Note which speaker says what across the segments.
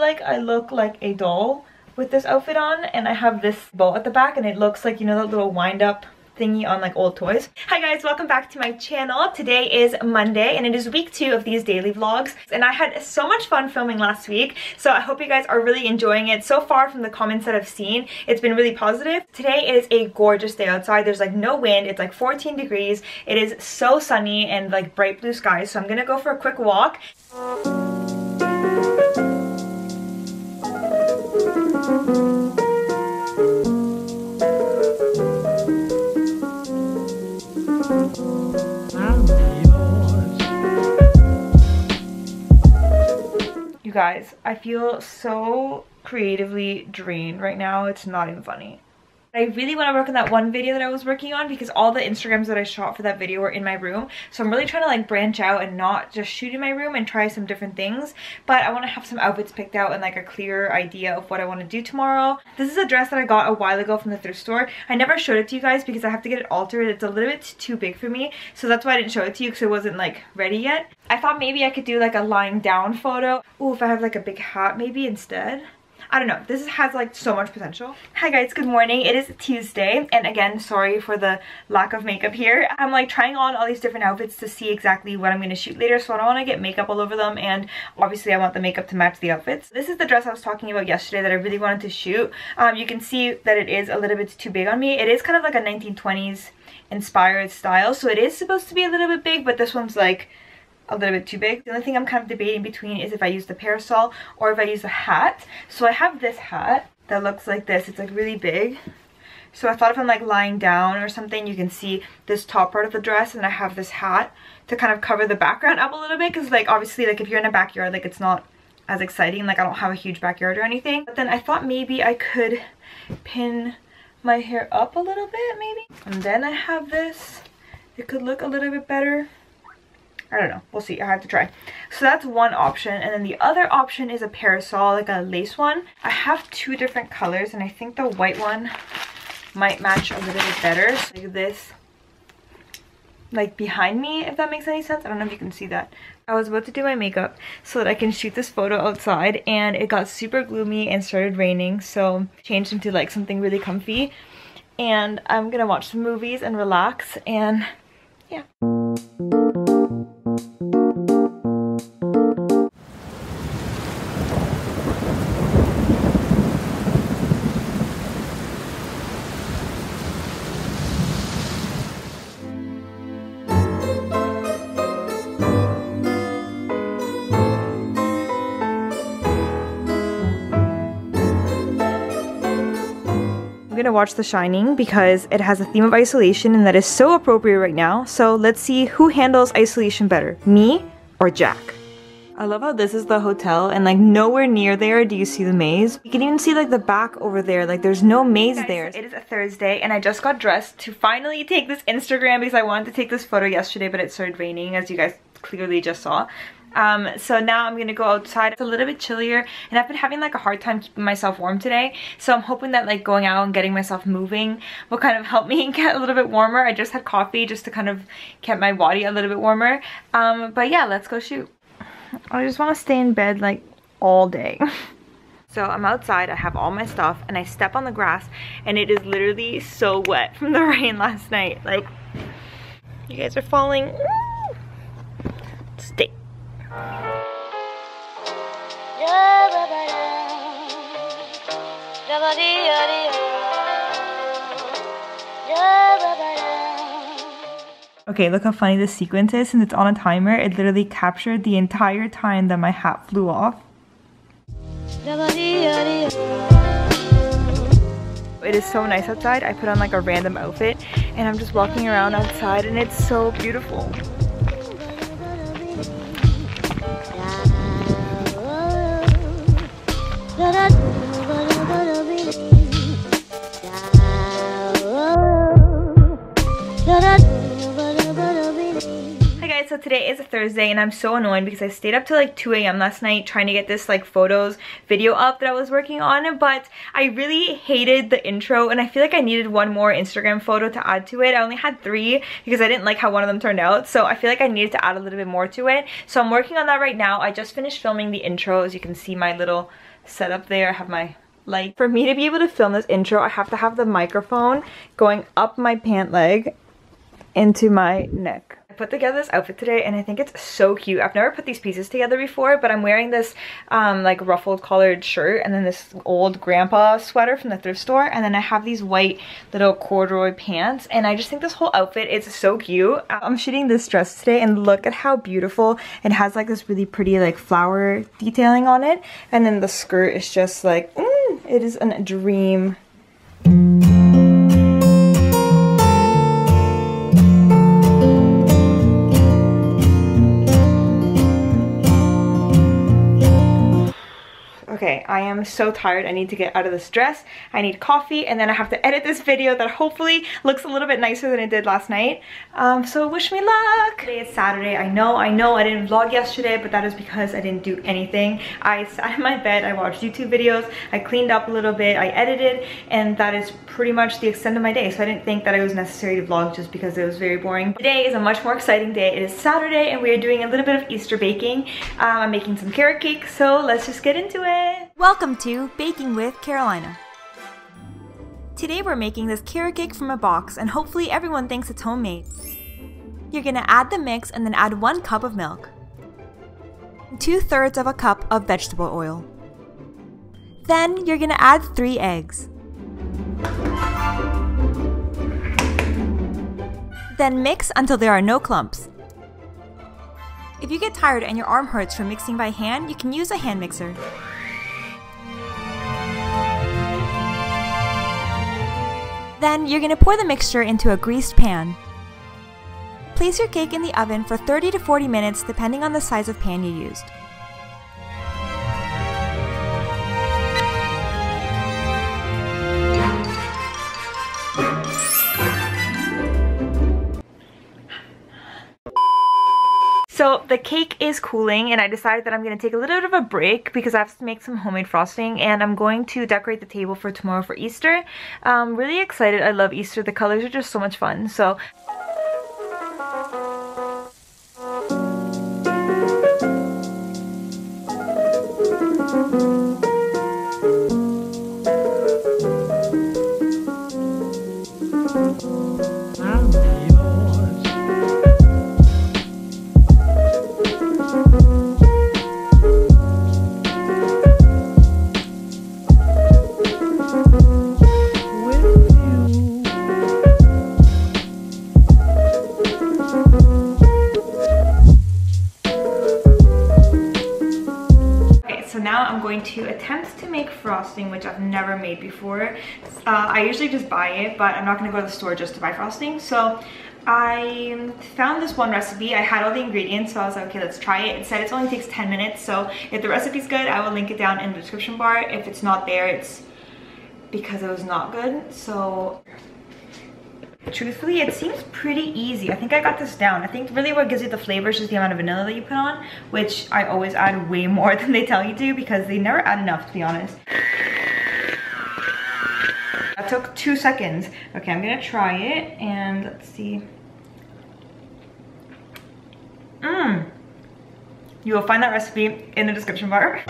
Speaker 1: like I look like a doll with this outfit on, and I have this bow at the back and it looks like, you know, that little wind up thingy on like old toys. Hi guys, welcome back to my channel. Today is Monday and it is week 2 of these daily vlogs, and I had so much fun filming last week, so I hope you guys are really enjoying it. So far from the comments that I've seen, it's been really positive. Today is a gorgeous day outside. There's like no wind. It's like 14 degrees. It is so sunny and like bright blue skies, so I'm gonna go for a quick walk. You guys, I feel so creatively drained right now. It's not even funny. I really want to work on that one video that I was working on because all the Instagrams that I shot for that video were in my room. So I'm really trying to like branch out and not just shoot in my room and try some different things. But I want to have some outfits picked out and like a clearer idea of what I want to do tomorrow. This is a dress that I got a while ago from the thrift store. I never showed it to you guys because I have to get it altered. It's a little bit too big for me. So that's why I didn't show it to you, because it wasn't like ready yet. I thought maybe I could do like a lying down photo. Ooh, if I have like a big hat maybe instead. I don't know, this has like so much potential. Hi guys, good morning. It is Tuesday, and again, sorry for the lack of makeup here. I'm like trying on all these different outfits to see exactly what I'm going to shoot later, so I don't want to get makeup all over them, and obviously I want the makeup to match the outfits. This is the dress I was talking about yesterday that I really wanted to shoot. You can see that it is a little bit too big on me. It is kind of like a 1920s inspired style, so it is supposed to be a little bit big, but this one's like a little bit too big. The only thing I'm kind of debating between is if I use the parasol or if I use a hat. So I have this hat that looks like this. It's like really big. So I thought if I'm like lying down or something, you can see this top part of the dress, and I have this hat to kind of cover the background up a little bit, because like obviously like if you're in a backyard, like it's not as exciting. Like I don't have a huge backyard or anything. But then I thought maybe I could pin my hair up a little bit maybe. And then I have this. It could look a little bit better. I don't know, we'll see. I have to try. So that's one option, and then the other option is a parasol, like a lace one. I have 2 different colors, and I think the white one might match a little bit better. So like this, like behind me, if that makes any sense. I don't know if you can see that. I was about to do my makeup so that I can shoot this photo outside, and it got super gloomy and started raining, so changed into like something really comfy, and I'm gonna watch some movies and relax, and yeah. I'm gonna watch The Shining because it has a theme of isolation, and that is so appropriate right now. So let's see who handles isolation better, me or Jack. I love how this is the hotel, and like nowhere near there do you see the maze. You can even see like the back over there, like there's no maze there. It is a Thursday and I just got dressed to finally take this Instagram because I wanted to take this photo yesterday, but it started raining, as you guys clearly just saw. So now I'm gonna go outside. It's a little bit chillier, and I've been having like a hard time keeping myself warm today, so I'm hoping that like going out and getting myself moving will kind of help me get a little bit warmer. I just had coffee just to kind of get my body a little bit warmer, but yeah, let's go shoot. I just want to stay in bed like all day. So I'm outside, I have all my stuff, and I step on the grass and it is literally so wet from the rain last night. Like, you guys are falling. Stay. Okay, look how funny this sequence is. Since it's on a timer, it literally captured the entire time that my hat flew off. It is so nice outside. I put on like a random outfit and I'm just walking around outside, and it's so beautiful. So today is a Thursday, and I'm so annoyed because I stayed up till like 2 AM last night trying to get this like photos video up that I was working on, but I really hated the intro, and I feel like I needed one more Instagram photo to add to it. I only had 3 because I didn't like how one of them turned out, so I feel like I needed to add a little bit more to it. So I'm working on that right now. I just finished filming the intro. As you can see, my little set up there. I have my light. For me to be able to film this intro, I have to have the microphone going up my pant leg into my neck. I put together this outfit today and I think it's so cute. I've never put these pieces together before, but I'm wearing this like ruffled collared shirt and then this old grandpa sweater from the thrift store, and then I have these white little corduroy pants, and I just think this whole outfit is so cute. I'm shooting this dress today and look at how beautiful it has, like this really pretty like flower detailing on it, and then the skirt is just like it is a dream. Okay, I am so tired. I need to get out of this dress. I need coffee, and then I have to edit this video that hopefully looks a little bit nicer than it did last night. So wish me luck. Today is Saturday. I know I didn't vlog yesterday, but that is because I didn't do anything. I sat in my bed, I watched YouTube videos, I cleaned up a little bit, I edited, and that is pretty much the extent of my day. So I didn't think that it was necessary to vlog just because it was very boring. Today is a much more exciting day. It is Saturday, and we are doing a little bit of Easter baking. I'm making some carrot cake, so let's just get into it.
Speaker 2: Welcome to Baking with Carolina. Today we're making this carrot cake from a box, and hopefully everyone thinks it's homemade. You're gonna add the mix and then add 1 cup of milk, 2/3 of a cup of vegetable oil. Then you're gonna add 3 eggs. Then mix until there are no clumps. If you get tired and your arm hurts from mixing by hand, you can use a hand mixer. Then you're going to pour the mixture into a greased pan. Place your cake in the oven for 30 to 40 minutes depending on the size of pan you used.
Speaker 1: So the cake is cooling, and I decided that I'm going to take a little bit of a break because I have to make some homemade frosting, and I'm going to decorate the table for tomorrow for Easter. I'm really excited. I love Easter. The colors are just so much fun. So to attempt to make frosting, which I've never made before. I usually just buy it, but I'm not going to go to the store just to buy frosting. So I found this one recipe. I had all the ingredients, so I was like, okay, let's try it. It said it only takes 10 minutes, so if the recipe's good, I will link it down in the description bar. If it's not there, it's because it was not good. So truthfully, it seems pretty easy. I think I got this down. I think really what gives you the flavor is just the amount of vanilla that you put on, which I always add way more than they tell you to because they never add enough, to be honest. That took 2 seconds. Okay, I'm gonna try it and let's see. You will find that recipe in the description bar.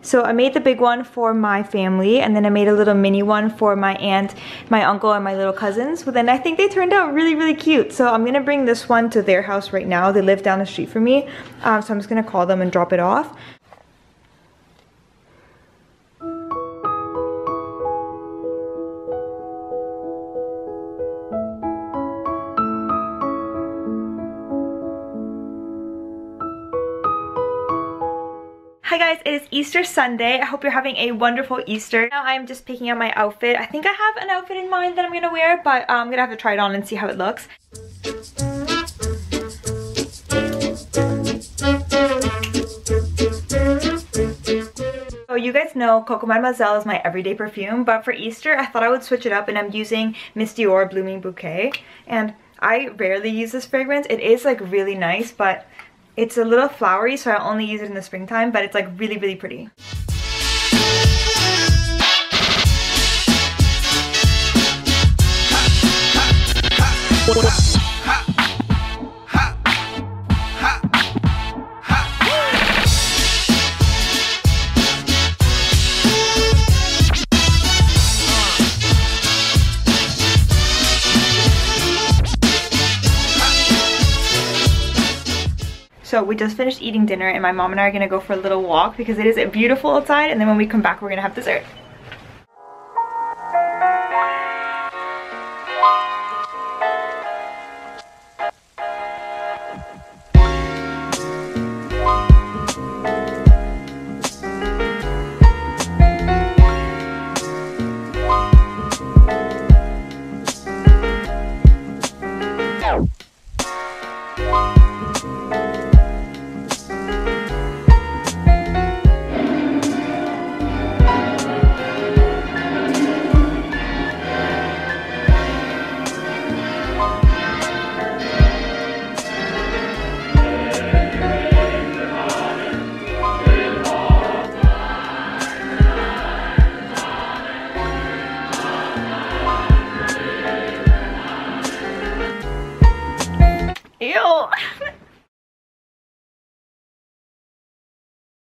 Speaker 1: So I made the big one for my family, and then I made a little mini one for my aunt, my uncle, and my little cousins. But then I think they turned out really, really cute. So I'm gonna bring this one to their house right now. They live down the street from me. So I'm just gonna call them and drop it off. Hi guys, it is Easter Sunday. I hope you're having a wonderful Easter. Now I'm just picking out my outfit. I think I have an outfit in mind that I'm gonna wear, but I'm gonna have to try it on and see how it looks. So you guys know Coco Mademoiselle is my everyday perfume, but for Easter I thought I would switch it up, and I'm using Miss Dior Blooming Bouquet. And I rarely use this fragrance. It is like really nice, but it's a little flowery, so I only use it in the springtime, but it's like really, really pretty. So we just finished eating dinner and my mom and I are gonna go for a little walk because it is beautiful outside, and then when we come back we're gonna have dessert.